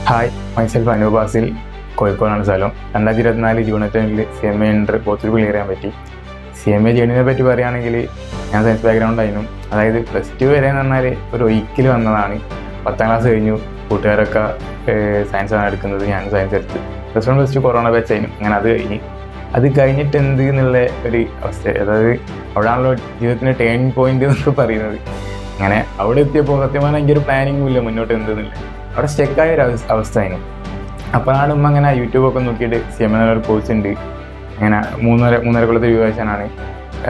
Hi, myself അനൂപാസിൽ, കോഴിക്കോടാണ് സ്ഥലം. 2024 June 8 CMA enter പോത്തുകൾ clear ചെയ്യാൻ പറ്റി. CMA ചെയ്യുന്നതിനെ പറ്റി പറയുകയാണെങ്കിൽ ഞാൻ സയൻസ് ബാക്ക്ഗ്രൗണ്ട് ആയിരുന്നു. അതായത് +2 വരെ എന്ന് പറഞ്ഞാൽ ഒരു ഒരിക്കൽ വന്നതാണ്. 10ാം ക്ലാസ് കഴിഞ്ഞു, കൂട്ടുകാരൊക്കെ സയൻസാണ് എടുക്കുന്നത്, ഞാൻ സയൻസ് എടുത്ത്. +1 +2 കൊറോണ ബാച്ച് ആയിരുന്നു. അങ്ങനെ അത് കഴിഞ്ഞിട്ട് എന്ത് എന്നുള്ള ഒരു അവസ്ഥ, അതായത് അവിടെയാണല്ലോ ജീവിതത്തിൻ്റെ ടേണിംഗ് പോയിന്റ് എന്നൊക്കെ പറയുന്നത്. അങ്ങനെ അവിടെ എത്തിയപ്പോൾ സത്യമാണ് എനിക്കൊരു പ്ലാനിങ്ങും ഇല്ല മുന്നോട്ട് എന്തെന്നില്ല. അവിടെ സ്റ്റെക്കായ ഒരു അവസ്ഥ ആയിരുന്നു. അപ്പോഴാണ് അങ്ങനെ യൂട്യൂബൊക്കെ നോക്കിയിട്ട് CMA ഒരു കോഴ്സ് ഉണ്ട്, അങ്ങനെ 3.5 കൊല്ലത്തെ ഡ്യൂറേഷനാണ്,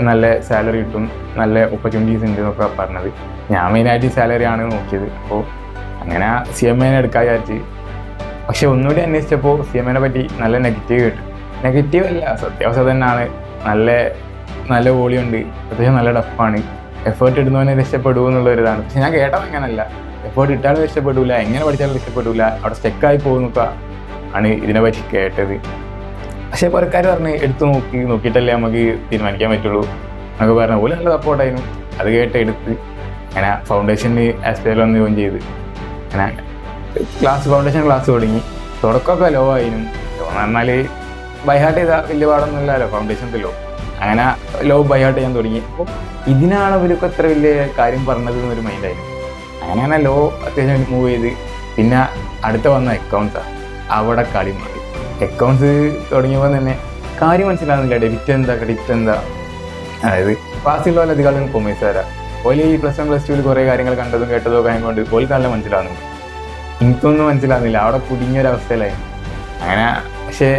നല്ല സാലറി കിട്ടും, നല്ല ഓപ്പർച്യൂണിറ്റീസ് ഉണ്ട് എന്നൊക്കെ പറഞ്ഞത്. ഞാൻ മെയിനായിട്ട് സാലറി ആണ് നോക്കിയത്. അപ്പോൾ അങ്ങനെ CMA എടുക്കാൻ വിചാരിച്ച്. പക്ഷെ ഒന്നുകൂടി അന്വേഷിച്ചപ്പോൾ CMA പറ്റി നല്ല നെഗറ്റീവ് കിട്ടും. നെഗറ്റീവ് അല്ല, സത്യാവസ്ഥ തന്നെയാണ്. നല്ല വോളിയുണ്ട്, അത്യാവശ്യം നല്ല ടഫാണ്, എഫേർട്ട് ഇടുന്നവനെ രക്ഷപ്പെടുമോ എന്നുള്ളൊരിതാണ്. പക്ഷെ ഞാൻ കേട്ടത് അങ്ങനല്ല. എഫേർട്ട് ഇട്ടാലും രക്ഷപ്പെടില്ല, എങ്ങനെ പഠിച്ചാലും രക്ഷപ്പെടില്ല, അവിടെ സ്റ്റെക്കായി പോകുന്നൊക്കെ ആണ് ഇതിനെപ്പറ്റി കേട്ടത്. പക്ഷേ പുറക്കാർ പറഞ്ഞ് എടുത്ത് നോക്കിയിട്ടല്ലേ നമുക്ക് തീരുമാനിക്കാൻ പറ്റുള്ളൂ എന്നൊക്കെ പറഞ്ഞ പോലെ നല്ല സപ്പോർട്ടായിരുന്നു. അത് എടുത്ത് അങ്ങനെ ഫൗണ്ടേഷനിൽ ആസ്പെയറിൽ വന്ന് ജോയിൻ ചെയ്ത് അങ്ങനെ ഫൗണ്ടേഷൻ ക്ലാസ് തുടക്കമൊക്കെ ലോ ആയിരുന്നു. ലോ എന്ന് പറഞ്ഞാൽ ബൈഹാർട്ട് ചെയ്താൽ വലിയ പാടൊന്നുമില്ലല്ലോ ഫൗണ്ടേഷനിലോ. അങ്ങനെ ലോ ബൈഹാർട്ട് ചെയ്യാൻ തുടങ്ങി. അപ്പോൾ ഇതിനാണ് അവരൊക്കെ എത്ര വലിയ കാര്യം പറഞ്ഞത് എന്നൊരു മൈൻഡായിരുന്നു. അങ്ങനെ ലോ അത്യാവശ്യം മൂവ് ചെയ്ത് പിന്നെ അടുത്ത വന്ന അക്കൗണ്ട്സാണ്. അവിടെ കളി മാറി. അക്കൗണ്ട്സ് തുടങ്ങിയപ്പോൾ തന്നെ കാര്യം മനസ്സിലാകുന്നില്ല. ഡെബിറ്റ് എന്താ, ക്രെഡിറ്റ് എന്താ. അതായത് പാസ്സുള്ള പോലെ അധികം കൊമേഴ്സ് തരാം. ഓല് ഈ +1 +2 കുറേ കാര്യങ്ങൾ കണ്ടതും കേട്ടതും ഒക്കെ ആയതുകൊണ്ട് ഓൽക്ക് നല്ല മനസ്സിലാകുന്നുണ്ട്. എനിക്കൊന്നും മനസ്സിലാകുന്നില്ല. അവിടെ കുടുങ്ങിയൊരവസ്ഥയിലായിരുന്നു. അങ്ങനെ പക്ഷേ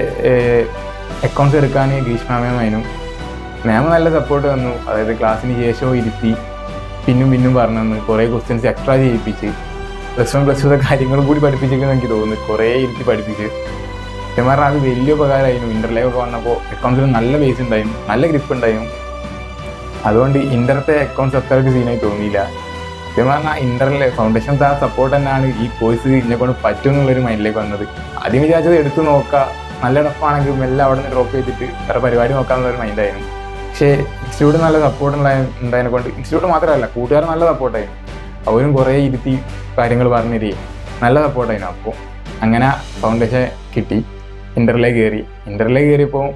അക്കൗണ്ട്സ് എടുക്കാൻ ഗ്രീഷ്മാമേമായിരുന്നു. മാം നല്ല സപ്പോർട്ട് തന്നു. അതായത് ക്ലാസ്സിന് ശേഷവും ഇരുത്തി പിന്നും പറഞ്ഞു തന്നു. കുറേ ക്വസ്റ്റ്യൻസ് എക്സ്ട്രാ ചെയ്യിപ്പിച്ച് +1 +2 കാര്യങ്ങളും കൂടി പഠിപ്പിച്ചേക്കെന്ന് എനിക്ക് തോന്നുന്നു. കുറേ ഇരുത്തി പഠിപ്പിച്ച് സത്യം പറഞ്ഞാൽ അത് വലിയ ഉപകാരമായിരുന്നു. ഇൻ്റർലേക്ക് വന്നപ്പോൾ അക്കൗണ്ട്സിൽ നല്ല ബേസ് ഉണ്ടായിരുന്നു, നല്ല ഗ്രിപ്പ് ഉണ്ടായിരുന്നു. അതുകൊണ്ട് ഇൻ്ററത്തെ അക്കൗണ്ട്സ് അത്രയ്ക്ക് സീനായി തോന്നിയില്ല. സത്യം പറഞ്ഞാൽ ഇൻ്ററിൽ ഫൗണ്ടേഷൻസ് ആ സപ്പോർട്ട് തന്നെയാണ് ഈ കോഴ്സ് ഇതിനെക്കൊണ്ട് പറ്റും എന്നുള്ളൊരു മൈൻഡിലേക്ക് വന്നത്. ആദ്യം വിചാരിച്ചത് എടുത്ത് നോക്കുക, നല്ല ടഫാണെങ്കിലും എല്ലാം അവിടെ നിന്ന് ഡ്രോപ്പ് ചെയ്തിട്ട് വേറെ പരിപാടി നോക്കാമെന്നുള്ളൊരു മൈൻഡായിരുന്നു. പക്ഷേ ഇൻസ്റ്റിറ്റ്യൂട്ട് നല്ല സപ്പോർട്ട് ഉണ്ടായതിനെ കൊണ്ട്, ഇൻസ്റ്റിറ്റ്യൂട്ട് മാത്രമല്ല കൂട്ടുകാർ നല്ല സപ്പോർട്ടായിരുന്നു. അവരും കുറേ ഇരുത്തി കാര്യങ്ങൾ പറഞ്ഞു തരികയും നല്ല സപ്പോർട്ടായിരുന്നു. അപ്പോൾ അങ്ങനെ ഫൗണ്ടേഷൻ കിട്ടി. ഇൻ്ററിലേക്ക് കയറിയപ്പോൾ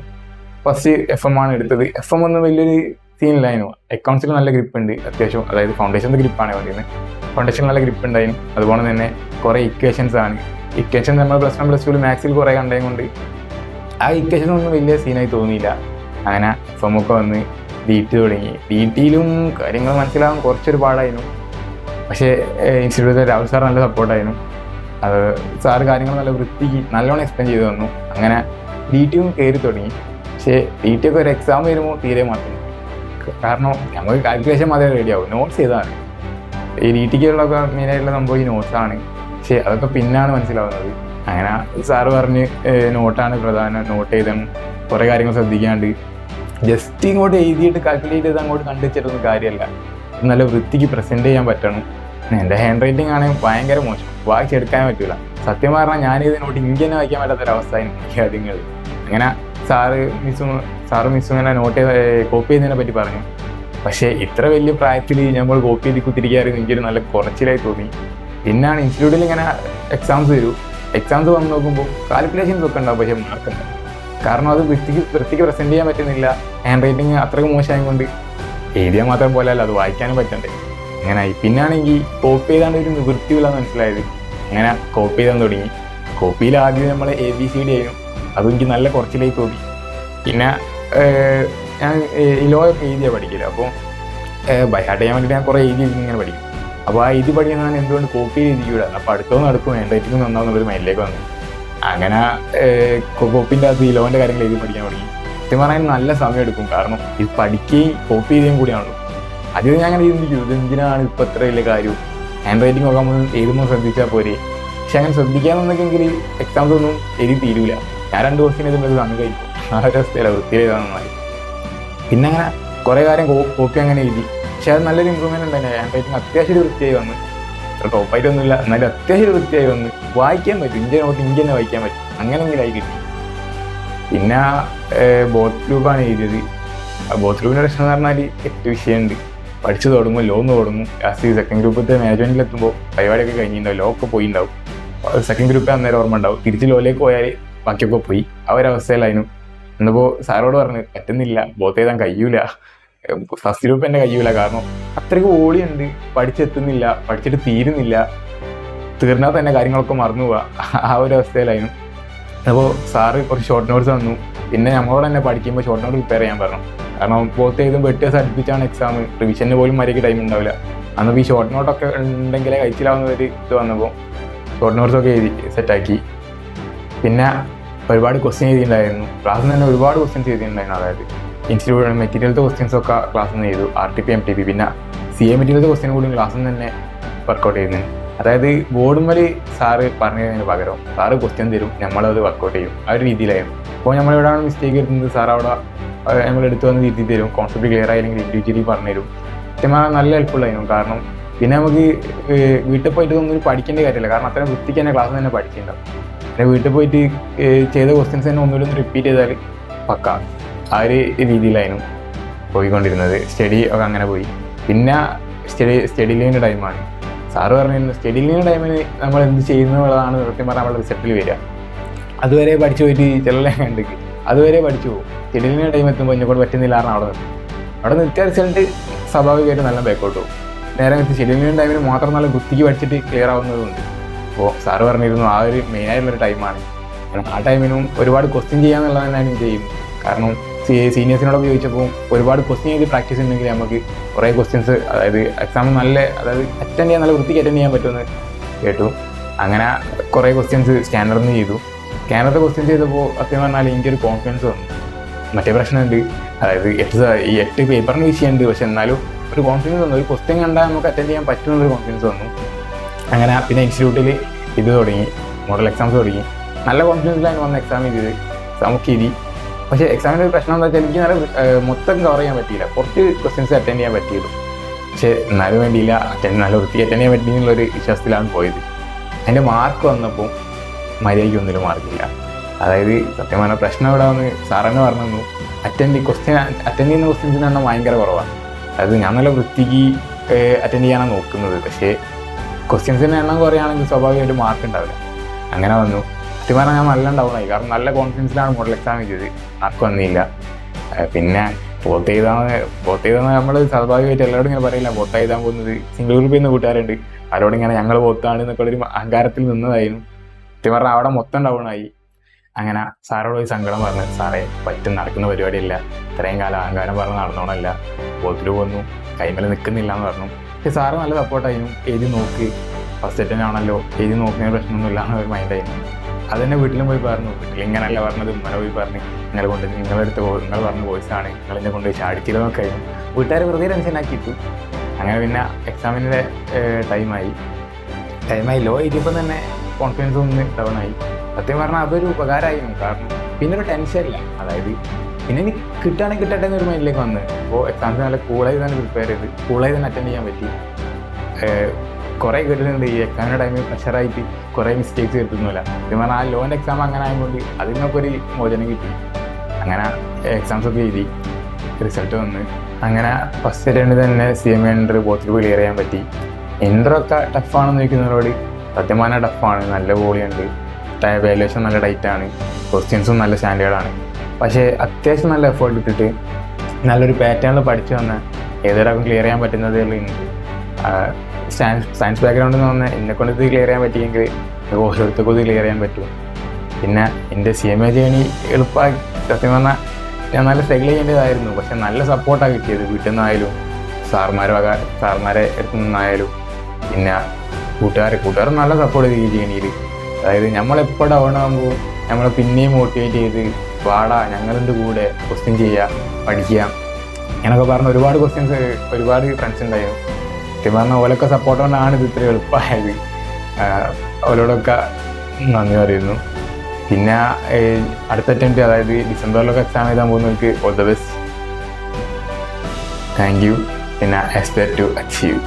ഫസ്റ്റ് FM ആണ് എടുത്തത്. FM ഒന്നും വലിയൊരു സീനില്ലായിരുന്നു. അക്കൗണ്ട്സിൽ നല്ല ഗ്രിപ്പ് ഉണ്ട് അത്യാവശ്യം. അതായത് ഫൗണ്ടേഷൻ്റെ ഗ്രിപ്പാണ് വേണ്ടിയത്. ഫൗണ്ടേഷനിൽ നല്ല ഗ്രിപ്പ് ഉണ്ടായിരുന്നു. അതുപോലെ തന്നെ കുറേ ഇക്വേഷൻസ് ആണ്. ഇക്വേഷൻ നമ്മൾ +1 +2 മാത്സിൽ കുറേ കണ്ടതും കൊണ്ട് ആ ഇക്വേഷൻസ് ഒന്നും വലിയ സീനായി തോന്നിയില്ല. അങ്ങനെ FM ഒക്കെ വന്ന് DT തുടങ്ങി. DTയിലും കാര്യങ്ങൾ മനസ്സിലാകാൻ കുറച്ചൊരു പാടായിരുന്നു. പക്ഷേ ഇൻസ്റ്റിറ്റ്യൂട്ടിലെ രാഹുൽ സാർ നല്ല സപ്പോർട്ടായിരുന്നു. അത് സാറ് കാര്യങ്ങൾ നല്ല വൃത്തിക്ക് നല്ലോണം എക്സ്പ്ലെയിൻ ചെയ്ത് തന്നു. അങ്ങനെ DTയും കയറി തുടങ്ങി. പക്ഷേ DT ഒക്കെ ഒരു എക്സാം വരുമ്പോൾ തീരെ മാറ്റും. കാരണം നമുക്ക് കാൽക്കുലേഷൻ മാത്രമേ റെഡിയാവും, നോട്ട്സ് ചെയ്താണ്. ഈ DTക്കുള്ളൊക്കെ മെയിനായിട്ടുള്ള സംഭവം ഈ നോട്ട്സാണ്. പക്ഷേ അതൊക്കെ പിന്നാണ് മനസ്സിലാവുന്നത്. അങ്ങനെ സാറ് പറഞ്ഞ് നോട്ടാണ് പ്രധാനം, നോട്ട് ചെയ്തണം, കുറേ കാര്യങ്ങൾ ശ്രദ്ധിക്കാണ്ട് ജസ്റ്റ് ഇങ്ങോട്ട് എഴുതിയിട്ട് കാൽക്കുലേറ്റ് ചെയ്ത് അങ്ങോട്ട് കണ്ടുവച്ചിട്ടൊന്നും കാര്യമല്ല. നല്ല വൃത്തിക്ക് പ്രസൻറ്റ് ചെയ്യാൻ പറ്റണം. എൻ്റെ ഹാൻഡ് റൈറ്റിംഗ് ആണെങ്കിൽ ഭയങ്കര മോശം, വായിച്ചെടുക്കാൻ പറ്റില്ല. സത്യം പറഞ്ഞാൽ ഞാനിത് നോട്ട് ഇങ്ങനെ വായിക്കാൻ പറ്റാത്തൊരവസ്ഥ എനിക്ക് കാര്യങ്ങൾ. അങ്ങനെ സാറും മിസ്സും ഇങ്ങനെ കോപ്പി ചെയ്യുന്നതിനെ പറ്റി പറഞ്ഞു. പക്ഷേ ഇത്ര വലിയ പ്രായത്തിൽ നമ്മൾ കോപ്പി ചെയ്ത് കുത്തിരിക്കാറ് എനിക്കൊരു നല്ല കുറച്ചിലായി തോന്നി. പിന്നാണ് ഇൻസ്റ്റിറ്റ്യൂട്ടിൽ ഇങ്ങനെ എക്സാംസ് വന്ന് നോക്കുമ്പോൾ കാൽക്കുലേഷൻസ് ഒക്കെ ഉണ്ടാവും, പക്ഷേ മാർക്കുണ്ട്. കാരണം അത് വൃത്തിക്ക് പ്രസൻറ്റ് ചെയ്യാൻ പറ്റുന്നില്ല. ഹാൻഡ് റൈറ്റിംഗ് അത്രയ്ക്ക് മോശമായത് കൊണ്ട് എഴുതിയാൽ മാത്രം പോലെയല്ല, അത് വായിക്കാനും പറ്റണ്ടേ. അങ്ങനെയായി. പിന്നാണെങ്കിൽ കോപ്പി ചെയ്താണ്ട് ഒരു നിവൃത്തിയില്ലാന്ന് മനസ്സിലായത്. അങ്ങനെ കോപ്പി ചെയ്താൻ തുടങ്ങി. കോപ്പിയിൽ ആദ്യം നമ്മൾ ABCD ആയിരുന്നു. അതും എനിക്ക് നല്ല കുറച്ചിലേക്ക് തോന്നി. പിന്നെ ഞാൻ ലോ ഒക്കെ എഴുതിയാണ് പഠിക്കില്ല. അപ്പോൾ ബൈഹാർട്ട് ചെയ്യാൻ വേണ്ടിയിട്ട് ഞാൻ കുറേ ഇങ്ങനെ പഠിക്കും. അപ്പോൾ ആ എഴുതി പഠിക്കുന്ന ഞാൻ എന്തുകൊണ്ട് കോപ്പി ചെയ്തിരിക്കൂല, അപ്പോൾ അടുത്തൊന്നും നടക്കും, ഹാൻഡ് റൈറ്റിംഗ് നന്നാവുന്നുള്ളൊരു മൈൻഡിലേക്ക് വന്നു. അങ്ങനെ കോപ്പിൻ്റെ അകത്ത് ഈ ലോൻ്റെ കാര്യങ്ങൾ എഴുതി പഠിക്കാൻ തുടങ്ങി. സത്യം പറഞ്ഞാൽ നല്ല സമയം എടുക്കും. കാരണം ഇത് പഠിക്കുകയും കോപ്പി ചെയ്യുകയും കൂടിയാണല്ലോ. അത് ഞാൻ അങ്ങനെ ചിന്തിക്കും, ഇതെന്തിനാണ് ഇപ്പോൾ ഇത്ര വലിയ കാര്യം, ഹാൻഡ് റൈറ്റിംഗ് ഒക്കെ നമ്മൾ എഴുതുമ്പോൾ ശ്രദ്ധിച്ചാൽ പോരെ. പക്ഷെ അങ്ങനെ ശ്രദ്ധിക്കാമെന്നുണ്ടെങ്കിൽ എക്സാംസ് ഒന്നും എഴുതി തീരൂല. ഞാൻ 2 ക്വസ്റ്റ്യൻ എഴുതുമ്പോൾ സമയം കഴിക്കും. ആ ഒരു അവസ്ഥയില്ല, വൃത്തിയിലെഴുതാൻ നന്നായി. പിന്നെ അങ്ങനെ കുറേ കാര്യം കോപ്പി അങ്ങനെ എഴുതി. പക്ഷെ അത് നല്ലൊരു ഇമ്പ്രൂവ്മെൻറ്റ് ഉണ്ടായിരുന്നു. ഹാൻഡ് റൈറ്റിംഗ് അത്യാവശ്യം ഒരു വൃത്തിയായി വന്നു. അത്ര ടോപ്പായിട്ടൊന്നുമില്ല, എന്നാലും അത്യാവശ്യം ഒരു വൃത്തിയായി വന്ന് വായിക്കാൻ പറ്റും. ഇന്ത്യ തന്നെ വായിക്കാൻ പറ്റും. അങ്ങനെയെങ്കിലായി കിട്ടി. പിന്നെ ബോത്ത് ഗ്രൂപ്പാണ് എഴുതിയത്. ബോത്ത് ഗ്രൂപ്പിൻ്റെ പ്രശ്നം എന്ന് പറഞ്ഞാൽ 8 വിഷയമുണ്ട്. പഠിച്ചു തുടങ്ങും, ലോന്ന് തുടങ്ങും. ലാസ്റ്റ് സെക്കൻഡ് ഗ്രൂപ്പത്തെ മാനേജ്മെൻറ്റിലെത്തുമ്പോൾ പരിപാടിയൊക്കെ കഴിഞ്ഞിട്ടുണ്ടാവും, ലോ ഒക്കെ പോയിട്ടുണ്ടാവും. സെക്കൻഡ് ഗ്രൂപ്പ് അന്നേരം ഓർമ്മ ഉണ്ടാവും. തിരിച്ച് ലോയിലേക്ക് പോയാൽ ബാക്കിയൊക്കെ പോയി. ആ ഒരു അവസ്ഥയിലായിരുന്നു. എന്നിപ്പോൾ സാറോട് പറഞ്ഞു പറ്റുന്നില്ല, ബോത്ത് എഴുതാൻ കഴിയൂല, ഫസ്റ്റ് ഗ്രൂപ്പ് എൻ്റെ കഴിയൂല, കാരണം അത്രയ്ക്ക് ഓളിയുണ്ട്, പഠിച്ചെത്തുന്നില്ല, പഠിച്ചിട്ട് തീരുന്നില്ല, തീർന്നാൽ തന്നെ കാര്യങ്ങളൊക്കെ മറന്നു പോവുക. ആ ഒരു അവസ്ഥയിലായിരുന്നു. അപ്പോൾ സാറ് കുറച്ച് ഷോർട്ട് നോട്ട്സ് തന്നു. പിന്നെ നമ്മളോട് തന്നെ പഠിക്കുമ്പോൾ ഷോർട്ട് നോട്ട് പ്രിപ്പയർ ചെയ്യാൻ പറഞ്ഞു. കാരണം ബോത്ത് എഴുതുമ്പോൾ 8 ദിവസം അടുപ്പിച്ചാണ് എക്സാം, റിവിഷന് പോലും മര്യാദയ്ക്ക് ടൈം ഉണ്ടാവില്ല. അന്നപ്പോൾ ഈ ഷോർട്ട് നോട്ടൊക്കെ ഉണ്ടെങ്കിലേ കഴിച്ചിലാവുന്ന ഒരു ഇത് വന്നപ്പോൾ ഷോർട്ട് നോട്ട്സൊക്കെ എഴുതി സെറ്റാക്കി. പിന്നെ ഒരുപാട് ക്വസ്റ്റ്യൻ എഴുതിയിട്ടുണ്ടായിരുന്നു. ക്ലാസ്സിൽ തന്നെ ഒരുപാട് ക്വസ്റ്റ്യൻസ് എഴുതിയിട്ടുണ്ടായിരുന്നു. അതായത് ഇൻസ്റ്റിറ്റ്യൂട്ട് മെറ്റീരിയലത്തെ ക്വസ്റ്റ്യൻസൊക്കെ ക്ലാസ്സിൽ നിന്ന് ചെയ്തു, RTP MTP. പിന്നെ CA മെറ്റീരിയലത്തെ ക്വസ്റ്റ്യൻ കൂടി ക്ലാസ്സിൽ നിന്ന് തന്നെ വർക്കൗട്ട് ചെയ്യുന്നത്. അതായത് ബോർഡുമ്മൽ സാറ് പറഞ്ഞതിന് പകരം സാറ് ക്വസ്റ്റ്യൻ തരും, നമ്മളത് വർക്കൗട്ട് ചെയ്യും. ആ ഒരു രീതിയിലായിരുന്നു. അപ്പോൾ നമ്മളെവിടെയാണ് മിസ്റ്റേക്ക് വരുന്നത് സാർ അവിടെ നമ്മളെടുത്ത് വന്ന് തിരുത്തി തരും. കോൺസെപ്റ്റ് ക്ലിയർ ആയില്ലെങ്കിൽ ഇൻഡിവിജ്വലി പറഞ്ഞുതരും. സത്യമായ നല്ല ഹെൽപ്ഫുൾ ആയിരുന്നു. കാരണം പിന്നെ നമുക്ക് വീട്ടിൽ പോയിട്ട് ഒന്നും പഠിക്കേണ്ട കാര്യമില്ല, കാരണം അത്രയും വൃത്തിക്ക് തന്നെ ക്ലാസ്സിൽ തന്നെ പഠിച്ചിട്ടുണ്ടാവും. പിന്നെ വീട്ടിൽ പോയിട്ട് ചെയ്ത ക്വസ്റ്റ്യൻസ് തന്നെ ഒന്നുകൂടി ഒന്ന് റിപ്പീറ്റ് ചെയ്താൽ പക്ക. ആ ഒരു രീതിയിലായിരുന്നു പോയിക്കൊണ്ടിരുന്നത്. സ്റ്റഡി ഒക്കെ അങ്ങനെ പോയി. പിന്നെ സ്റ്റഡി ലീവിൻ്റെ ടൈമാണ്. സാറ് പറഞ്ഞിരുന്നു സ്റ്റഡി ലീവിൻ്റെ ടൈമിന് നമ്മൾ എന്ത് ചെയ്യുന്നതാണ് സത്യം പറഞ്ഞാൽ നമ്മുടെ റിസൾട്ടിൽ വരിക. അതുവരെ പഠിച്ചു പോയിട്ട് ചില കണ്ടിട്ട് അതുവരെ പഠിച്ചു പോകും. സ്റ്റഡി ലീവിൻ്റെ ടൈം എത്തുമ്പോൾ എന്നെ കൊണ്ട് പറ്റുന്നില്ല കാരണം അവിടെ നിർത്തിയ റിസൾട്ട് സ്വാഭാവികമായിട്ട് നല്ല ബാക്കോട്ട് പോകും. നേരെ നിർത്തി സ്റ്റഡി ലീവിൻ്റെ ടൈമിന് മാത്രം നല്ല വൃത്തിക്ക് പഠിച്ചിട്ട് ക്ലിയർ ആവുന്നതുകൊണ്ട്. അപ്പോൾ സാറ് പറഞ്ഞിരുന്നു ആ ഒരു മെയിനായിട്ടുള്ളൊരു ടൈമാണ്. കാരണം ആ ടൈമിനും ഒരുപാട് ക്വസ്റ്റ്യൻ ചെയ്യാന്നുള്ളത് തന്നെയാണ് എനിക്ക് ചെയ്യുന്നത്. കാരണം സീനിയേഴ്സിനോടൊക്കെ ചോദിച്ചപ്പോൾ ഒരുപാട് ക്വസ്റ്റ്യൻ ചെയ്ത് പ്രാക്ടീസ് ഉണ്ടെങ്കിൽ നമുക്ക് കുറേ ക്വസ്റ്റ്യൻസ്, അതായത് എക്സാം അതായത് അറ്റൻഡ് ചെയ്യാൻ നല്ല വൃത്തിക്ക് അറ്റൻഡ് ചെയ്യാൻ പറ്റുമെന്ന് കേട്ടു. അങ്ങനെ കുറേ ക്വസ്റ്റ്യൻസ് സ്കാനറിൽ നിന്ന് ചെയ്തു. സ്കാനറിൻ്റെ ക്വസ്റ്റ്യൻ ചെയ്തപ്പോൾ സത്യം പറഞ്ഞാൽ എനിക്കൊരു കോൺഫിഡൻസ് വന്നു. മറ്റേ പ്രശ്നമുണ്ട്, അതായത് 8 പേപ്പറിന് വിഷയമുണ്ട്, പക്ഷെ എന്നാലും ഒരു കോൺഫിഡൻസ് വന്നു. ഒരു ക്വസ്റ്റ്യൻ കണ്ടാൽ നമുക്ക് അറ്റൻഡ് ചെയ്യാൻ പറ്റുമെന്നൊരു കോൺഫിഡൻസ് വന്നു. അങ്ങനെ പിന്നെ ഇൻസ്റ്റിറ്റ്യൂട്ടിൽ ഇത് തുടങ്ങി, മോഡൽ എക്സാംസ് തുടങ്ങി. നല്ല കോൺഫിഡൻസിലാണ് വന്ന് എക്സാം ചെയ്തത്. എക്സാമൊക്കെ എഴുതി. പക്ഷേ എക്സാമിൻ്റെ ഒരു പ്രശ്നം എന്താ വെച്ചാൽ എനിക്ക് നല്ല മൊത്തം കവർ ചെയ്യാൻ പറ്റിയില്ല. കുറച്ച് ക്വസ്റ്റ്യൻസ് അറ്റൻഡ് ചെയ്യാൻ പറ്റിയുള്ളൂ. പക്ഷേ എന്നാലും വേണ്ടിയില്ല, നല്ല വൃത്തിക്ക് അറ്റൻഡ് ചെയ്യാൻ പറ്റിയെന്നുള്ളൊരു വിശ്വാസത്തിലാണ് പോയത്. അതിൻ്റെ മാർക്ക് വന്നപ്പോൾ മര്യാദയ്ക്ക് ഒന്നിലും മാർക്കില്ല. അതായത് സത്യം പറഞ്ഞാൽ പ്രശ്നം ഇവിടെ വന്ന് സാറെന്നെ പറഞ്ഞു അറ്റൻഡ് ചെയ്യുന്ന ക്വസ്റ്റ്യൻസിന് എണ്ണം ഭയങ്കര കുറവാണ്. അതായത് ഞാൻ നല്ല വൃത്തിക്ക് അറ്റൻഡ് ചെയ്യാനാണ് നോക്കുന്നത്, പക്ഷേ ക്വസ്റ്റ്യൻസിൻ്റെ എണ്ണം കുറയുകയാണെങ്കിൽ സ്വാഭാവികമായിട്ട് മാർക്ക് ഉണ്ടാവില്ല. അങ്ങനെ വന്നു. സത്യം പറഞ്ഞാൽ ഞാൻ നല്ല ഡൗൺ ആയി. കാരണം നല്ല കോൺഫിഡൻസിലാണ് മോഡൽ എക്സാം ചെയ്തത്, മാർക്ക് വന്നില്ല. പിന്നെ ബോത്ത് എഴുതാൻ നമ്മൾ സ്വാഭാവികമായിട്ട് എല്ലാവരും ഇങ്ങനെ പറയില്ല ബോത്ത് എഴുതാൻ പോകുന്നത്. സിംഗിൾ ഗ്രൂപ്പിൽ നിന്ന് കൂട്ടുകാരുണ്ട്, അവരോട് ഇങ്ങനെ ഞങ്ങൾ ബോത്താണ് എന്നൊക്കെ ഒരു അഹങ്കാരത്തിൽ നിന്നതായിരുന്നു. സത്യം പറഞ്ഞാൽ അവിടെ മൊത്തം ഡൗൺ ആയി. അങ്ങനെ സാറോട് പോയി സങ്കടം പറഞ്ഞു, സാറേ പറ്റും, നടക്കുന്ന പരിപാടിയില്ല, ഇത്രയും കാലം അഹങ്കാരം പറഞ്ഞ് നടന്നോണമല്ല, ബോത്തിൽ പോന്നു, കൈമേൽ നിൽക്കുന്നില്ല എന്ന് പറഞ്ഞു. പക്ഷേ സാറ് നല്ല സപ്പോർട്ടായിരുന്നു. എഴുതി നോക്ക്, ഫസ്റ്റ് അറ്റൻഡ് ആണല്ലോ, എഴുതി നോക്കുന്നതിന് പ്രശ്നമൊന്നുമില്ല എന്നൊരു മൈൻഡായിരുന്നു. അതെന്നെ വീട്ടിലും പോയി പറഞ്ഞു. വീട്ടിൽ ഇങ്ങനെയല്ല പറഞ്ഞത്, ഉമ്മനെ പോയി പറഞ്ഞ് നിങ്ങൾ പറഞ്ഞ വോയിസാണ്, നിങ്ങളെന്നെ കൊണ്ടുപോയി ചാടിച്ചില്ലെന്നൊക്കെ ആയിരുന്നു. വീട്ടുകാർ വെറുതെ ടെൻഷനാക്കിയിട്ടു. അങ്ങനെ പിന്നെ എക്സാമിൻ്റെ ടൈമായി ലോ എഴുതിയപ്പോൾ തന്നെ കോൺഫിഡൻസ് ഒന്ന് ഡൗൺ ആയി. സത്യം പറഞ്ഞാൽ അതൊരു ഉപകാരമായിരുന്നു. കാരണം പിന്നെ ഒരു ടെൻഷനില്ല. അതായത് പിന്നെ ഇനി കിട്ടുകയാണെങ്കിൽ കിട്ടട്ടെ എന്നൊരു മൈൻഡിലേക്ക് വന്ന്. അപ്പോൾ എക്സാംസ് നല്ല കൂളായി തന്നെ പ്രിപ്പയർ ചെയ്ത് കൂളായി തന്നെ അറ്റൻഡ് ചെയ്യാൻ പറ്റി. കുറേ കേട്ടിട്ടുണ്ട് ഈ എക്സാമിൻ്റെ ടൈമിൽ പ്രഷറായിട്ട് കുറേ മിസ്റ്റേക്സ് കിട്ടുന്നില്ല. സത്യം പറഞ്ഞാൽ ആ ലോൻ്റെ എക്സാം അങ്ങനെ ആയതുകൊണ്ട് അതിൽ നിന്നൊക്കെ ഒരു മോചനം കിട്ടി. അങ്ങനെ എക്സാംസൊക്കെ എഴുതി, റിസൾട്ട് വന്ന്. അങ്ങനെ ഫസ്റ്റ് അറ്റൻഡ് തന്നെ CMA എൻട്രി ബോത്തിൽ ക്ലിയർ ചെയ്യാൻ പറ്റി. എൻട്രി ഒക്കെ ടഫാണെന്ന് ചോദിക്കുന്നവരോട് സത്യം പറഞ്ഞാൽ ടഫാണ്. നല്ല വോളിയുണ്ട്, വാല്യുവേഷൻ നല്ല ടൈറ്റാണ്, ക്വസ്റ്റ്യൻസും നല്ല സ്റ്റാൻഡേർഡാണ്. പക്ഷേ അത്യാവശ്യം നല്ല എഫേർട്ട് ഇട്ടിട്ട് നല്ലൊരു പാറ്റേണിൽ പഠിച്ചു വന്ന് ഏതൊരാൾക്കും ക്ലിയർ ചെയ്യാൻ പറ്റുന്നതേ ഉള്ളൂ. സയൻസ് ബാക്ക്ഗ്രൗണ്ടിൽ നിന്ന് വന്ന് എന്നെക്കൊണ്ട് ഇത് ക്ലിയർ ചെയ്യാൻ പറ്റിയെങ്കിൽ ഓരോരുത്തർക്കും ഇത് ക്ലിയർ ചെയ്യാൻ പറ്റും. പിന്നെ എൻ്റെ CMA ജേണി എളുപ്പമായി. സത്യം പറഞ്ഞാൽ ഞാൻ നല്ല സ്ട്രഗിൾ ചെയ്യേണ്ടതായിരുന്നു. പക്ഷെ നല്ല സപ്പോർട്ടാണ് കിട്ടിയത്, വീട്ടിൽ നിന്നായാലും സാർമാരെ അടുത്തു നിന്നായാലും. പിന്നെ കൂട്ടുകാർ നല്ല സപ്പോർട്ട് ചെയ്ത് ഈ ജേണിയിൽ. അതായത് നമ്മളെപ്പോൾ ഡൗൺ ആകുമ്പോൾ നമ്മളെ പിന്നെയും മോട്ടിവേറ്റ് ചെയ്ത് വാടാ ഞങ്ങളുടെ കൂടെ ക്വസ്റ്റ്യൻ ചെയ്യുക, പഠിക്കുക അങ്ങനെയൊക്കെ പറഞ്ഞ ഒരുപാട് ഫ്രണ്ട്സ് ഉണ്ടായിരുന്നു. സത്യം പറഞ്ഞാൽ ഓലൊക്കെ സപ്പോർട്ട് കൊണ്ടാണ് ഇത് ഇത്ര എളുപ്പമായത്. അവരോടൊക്കെ നന്ദി പറയുന്നു. പിന്നെ അടുത്ത അറ്റംപ്റ്റ്, അതായത് ഡിസംബറിലൊക്കെ എക്സാം എഴുതാൻ പോകുന്നവർക്ക് all the best. Thank you. പിന്നെ എക്സ്പെക്ട് ടു അച്ചീവ്.